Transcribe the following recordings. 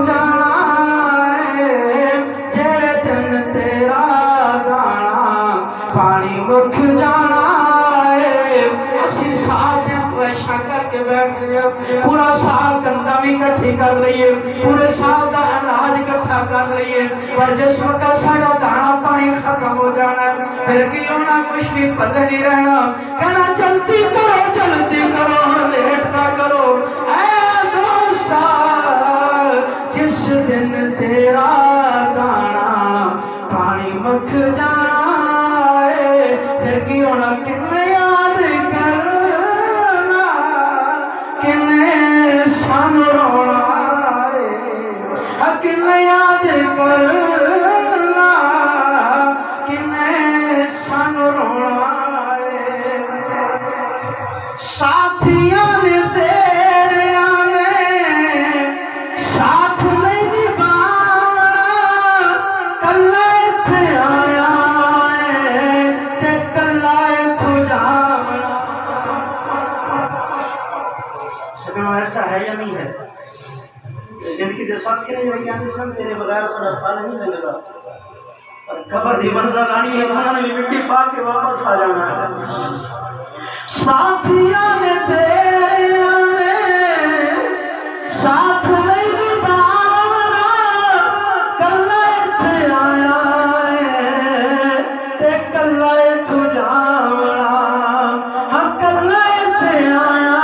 जाना है, जेरे दिन तेरा गाना पानी मुख जाना है। असी साल करके बैठ गए, पूरा साल गंदा भी इकट्ठी कर लीए, पूरे साल का अनाज इकट्ठा कर लीए, पर जिस वक्त सारा दाना पानी खत्म हो जाना फिर की होना, कुछ भी पता नहीं रहना। कहना जल्दी करो लेट ना करो। ऐ दोस्ता जिस दिन तेरा दाना पानी मुख जाना है, फिर की होना कितने याद करना, किन्ने सन रोना है, किन्ने याद करना, किन्ने सन रोना है। साथियां ने तेरे आने साथ नहीं निभाना, कल्ला इत्थे आया है ते कल्ला इत्थों जावना। सभी ऐसा है या नहीं है? जिंदगी के साथी नहीं लगे आने सन, तेरे बगैर सारा फल नहीं मिलेगा। और कबर दी मंजिल आनी है, उन्होंने भी मिट्टी पा के वापस आ जाना है। साथियां ने तेरे आने साथ नहीं निभाना, कल्ला इत्थे आया है ते कल्ला इत्थों जावना। हाँ कल्ला इत्थे आया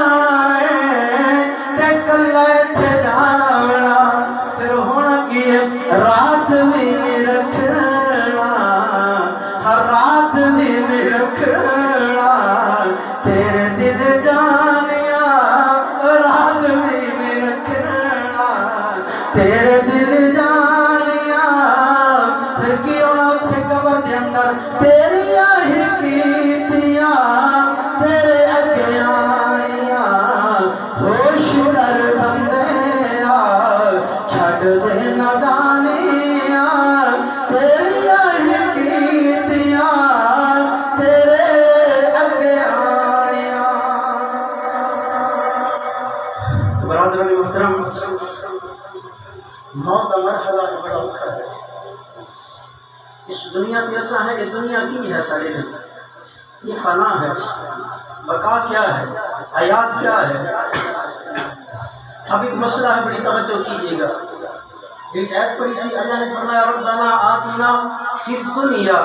है ते कल्ला इत्थे जावना। फिर होना की है, रात भी नहीं रखना, हर रात भी नहीं रखना, तेरे दिल जानिया रात भी नहीं रखना, तेरे दिल जानिया। फिर की होना उथे कबर के अंदर तेरिया ही कीतियां तेरे अगे आनिया। होश कर बंदिया छड़ दे नादानिया, तेरिया ही कीतियां तेरे अगे आनिया। बरादरान मुहतरम, मौत का मरहला बड़ा औखा है। इस दुनिया में ऐसा है, ये दुनिया की है सारे नहीं, ये फना है। बका क्या है, हयात क्या है? अब एक मसला है, बड़ी तवज्जो कीजिएगा। एक ऐड पड़ी सी, अल्लाह ने फरमाया रब्बना आतिना फिद दुनिया